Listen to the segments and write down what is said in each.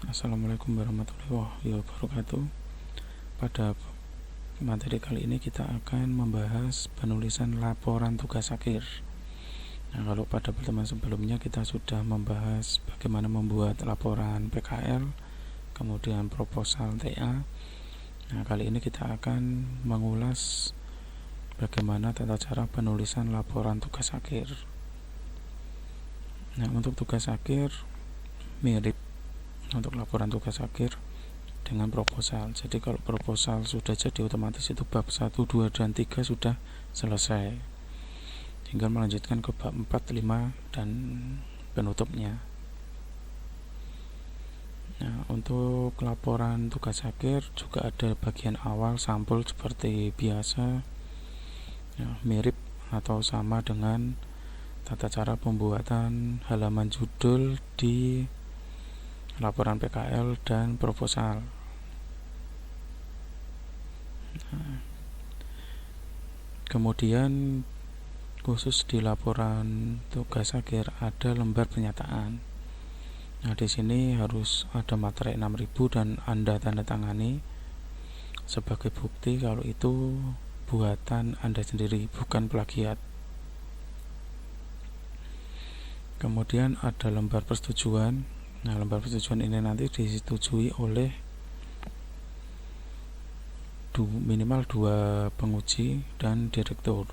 Assalamualaikum warahmatullahi wabarakatuh. Pada materi kali ini kita akan membahas penulisan laporan tugas akhir. Kalau pada pertemuan sebelumnya kita sudah membahas bagaimana membuat laporan PKL, kemudian proposal TA. Kali ini kita akan mengulas bagaimana tata cara penulisan laporan tugas akhir. Untuk tugas akhir mirip untuk laporan tugas akhir dengan proposal. Jadi kalau proposal sudah jadi, otomatis itu bab 1, 2, dan 3 sudah selesai. Tinggal melanjutkan ke bab 4, 5, dan penutupnya. Untuk laporan tugas akhir juga ada bagian awal sampul seperti biasa, mirip atau sama dengan tata cara pembuatan halaman judul di laporan PKL dan proposal. Kemudian khusus di laporan tugas akhir ada lembar pernyataan. Di sini harus ada materai 6000 dan Anda tanda tangani sebagai bukti kalau itu buatan Anda sendiri, bukan plagiat. Kemudian ada lembar persetujuan. Lembar persetujuan ini nanti disetujui oleh minimal 2 penguji dan direktur.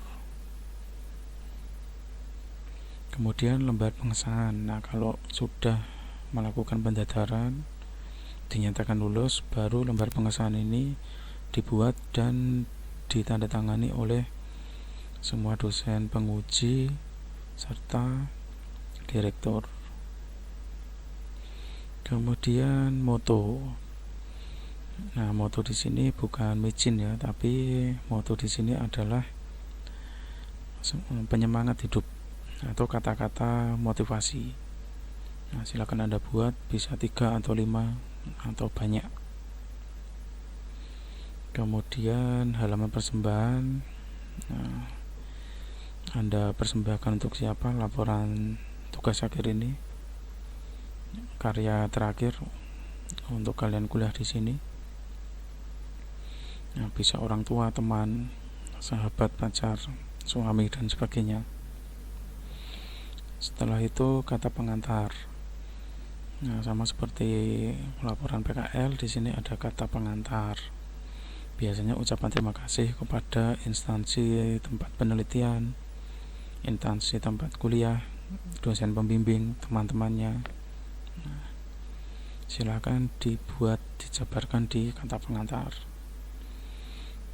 Kemudian lembar pengesahan. Kalau sudah melakukan pendaftaran dinyatakan lulus, baru lembar pengesahan ini dibuat dan ditandatangani oleh semua dosen penguji serta direktur. Kemudian moto. Moto di sini bukan micin ya, tapi moto di sini adalah penyemangat hidup atau kata-kata motivasi. Silakan Anda buat, bisa 3 atau 5 atau banyak. Kemudian halaman persembahan. Anda persembahkan untuk siapa laporan tugas akhir ini? Karya terakhir untuk kalian kuliah di sini. Bisa orang tua, teman, sahabat, pacar, suami, dan sebagainya. Setelah itu kata pengantar. Sama seperti laporan PKL, di sini ada kata pengantar. Biasanya ucapan terima kasih kepada instansi tempat penelitian, instansi tempat kuliah, dosen pembimbing, teman-temannya. Silakan dibuat, dijabarkan di kata pengantar.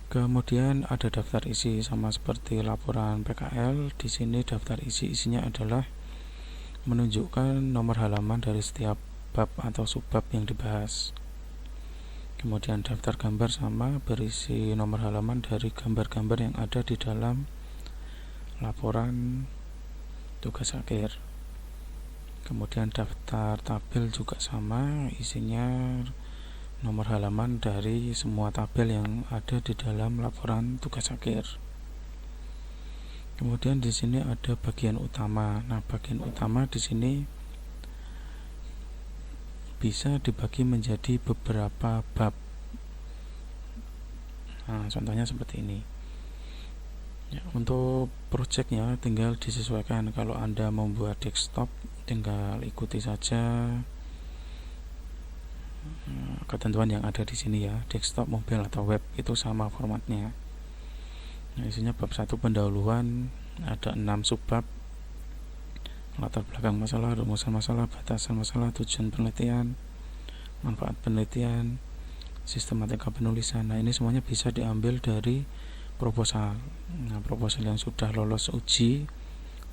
Kemudian ada daftar isi, sama seperti laporan PKL. Di sini daftar isinya adalah menunjukkan nomor halaman dari setiap bab atau subbab yang dibahas. Kemudian daftar gambar sama, berisi nomor halaman dari gambar-gambar yang ada di dalam laporan tugas akhir. Kemudian daftar tabel juga sama, isinya nomor halaman dari semua tabel yang ada di dalam laporan tugas akhir. Kemudian di sini ada bagian utama. Bagian utama di sini bisa dibagi menjadi beberapa bab. Contohnya seperti ini. Untuk projectnya tinggal disesuaikan. Kalau Anda membuat desktop, tinggal ikuti saja ketentuan yang ada di sini ya. Desktop, mobile, atau web itu sama formatnya. Isinya bab 1 pendahuluan, ada 6 subbab: latar belakang masalah, rumusan masalah, batasan masalah, tujuan penelitian, manfaat penelitian, sistematika penulisan. Ini semuanya bisa diambil dari proposal. Proposal yang sudah lolos uji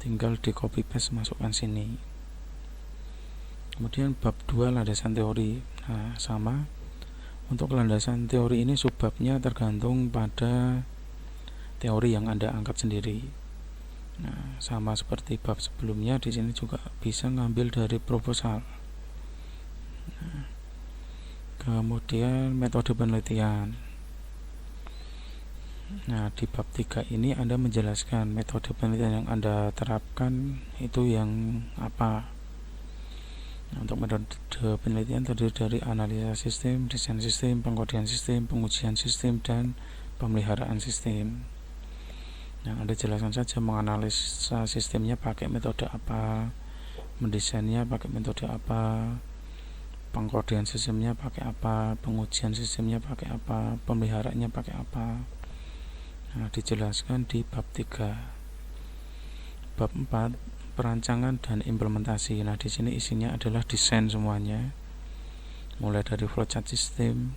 tinggal di copy paste masukkan sini. Kemudian bab 2 landasan teori. Sama untuk landasan teori ini subbabnya tergantung pada teori yang Anda angkat sendiri. Sama seperti bab sebelumnya, di sini juga bisa ngambil dari proposal. Kemudian metode penelitian. Di bab 3 ini Anda menjelaskan metode penelitian yang Anda terapkan itu yang apa. Nah, untuk metode penelitian terdiri dari analisa sistem, desain sistem, pengkodean sistem, pengujian sistem, dan pemeliharaan sistem. Nah, Anda jelaskan saja menganalisa sistemnya pakai metode apa, mendesainnya pakai metode apa, pengkodean sistemnya pakai apa, pengujian sistemnya pakai apa, pemeliharaannya pakai apa. Nah, dijelaskan di bab 3. Bab 4, perancangan dan implementasi. Nah, di sini isinya adalah desain semuanya. Mulai dari flowchart sistem,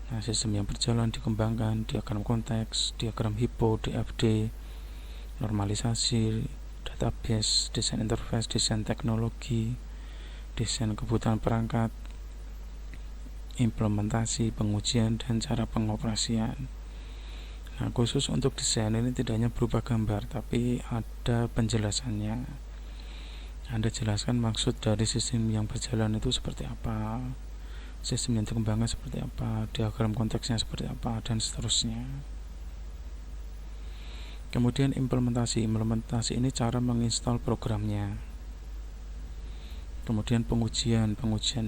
nah, sistem yang berjalan dikembangkan, diagram konteks, diagram HIPPO, DFD, normalisasi, database, desain interface, desain teknologi, desain kebutuhan perangkat, implementasi, pengujian, dan cara pengoperasian. Nah, khusus untuk desain ini tidak hanya berupa gambar, tapi ada penjelasannya. Anda jelaskan maksud dari sistem yang berjalan itu seperti apa, sistem yang dikembangkan seperti apa, diagram konteksnya seperti apa, dan seterusnya. Kemudian implementasi ini cara menginstal programnya. Kemudian pengujian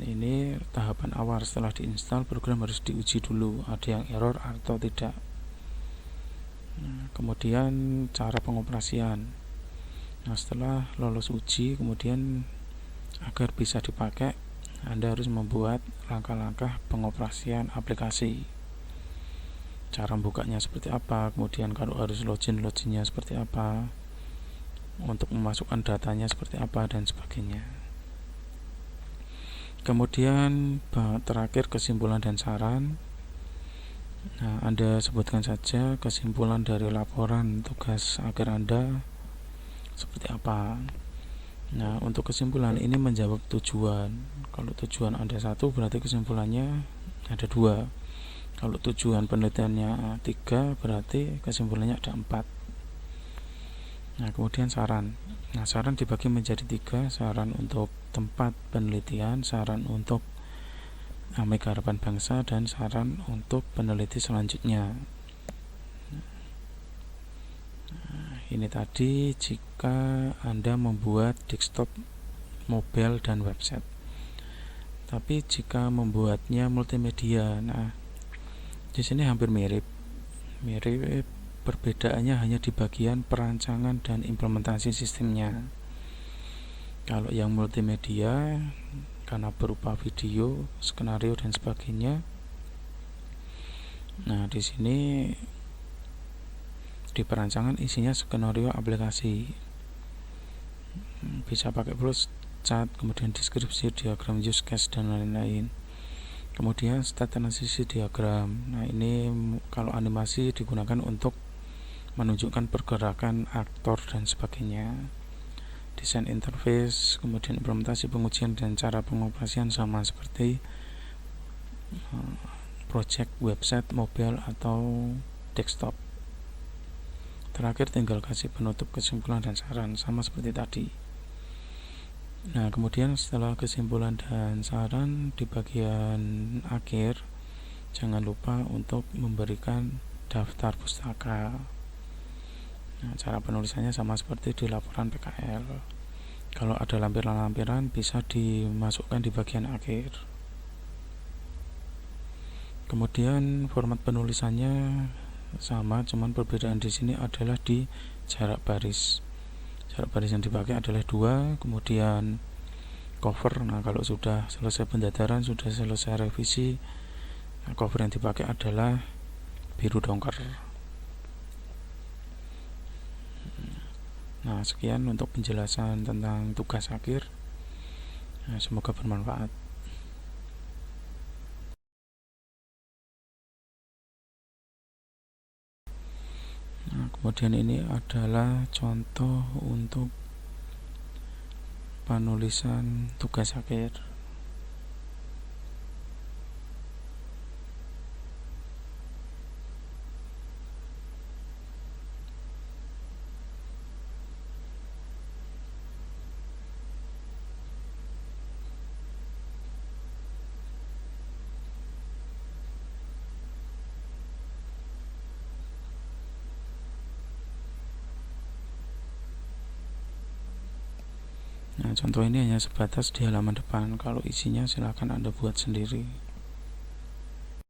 ini tahapan awal setelah diinstal program harus diuji dulu, ada yang error atau tidak. Nah, kemudian cara pengoperasian. Nah, setelah lolos uji, kemudian agar bisa dipakai, Anda harus membuat langkah-langkah pengoperasian aplikasi. Cara bukanya seperti apa, kemudian kalau harus loginnya seperti apa, untuk memasukkan datanya seperti apa, dan sebagainya. Kemudian terakhir kesimpulan dan saran. Nah, Anda sebutkan saja kesimpulan dari laporan tugas akhir Anda seperti apa. Nah, untuk kesimpulan ini menjawab tujuan. Kalau tujuan Anda 1, berarti kesimpulannya ada 2. Kalau tujuan penelitiannya 3, berarti kesimpulannya ada 4. Nah, kemudian saran. Nah, saran dibagi menjadi 3, saran untuk tempat penelitian, saran untuk Mega Harapan Bangsa, dan saran untuk peneliti selanjutnya. Nah, ini tadi jika Anda membuat desktop, mobile, dan website. Tapi jika membuatnya multimedia, nah di sini hampir mirip. Perbedaannya hanya di bagian perancangan dan implementasi sistemnya. Kalau yang multimedia karena berupa video, skenario, dan sebagainya. Nah, di sini di perancangan isinya skenario aplikasi. Bisa pakai flowchart, kemudian deskripsi, diagram use case, dan lain-lain. Kemudian state analysis diagram. Nah, ini kalau animasi digunakan untuk menunjukkan pergerakan aktor dan sebagainya. Desain interface, kemudian implementasi, pengujian, dan cara pengoperasian sama seperti project website, mobile, atau desktop. Terakhir tinggal kasih penutup, kesimpulan, dan saran sama seperti tadi. Nah, kemudian setelah kesimpulan dan saran di bagian akhir, jangan lupa untuk memberikan daftar pustaka. Nah, cara penulisannya sama seperti di laporan PKL. Kalau ada lampiran-lampiran bisa dimasukkan di bagian akhir. Kemudian format penulisannya sama, cuman perbedaan di sini adalah di jarak baris. Jarak baris yang dipakai adalah 2. Kemudian cover. Nah, kalau sudah selesai pendadaran, sudah selesai revisi, nah, cover yang dipakai adalah biru dongker. Nah, sekian untuk penjelasan tentang tugas akhir. Nah, semoga bermanfaat. Nah, kemudian ini adalah contoh untuk penulisan tugas akhir. Nah, contoh ini hanya sebatas di halaman depan. Kalau isinya silakan Anda buat sendiri.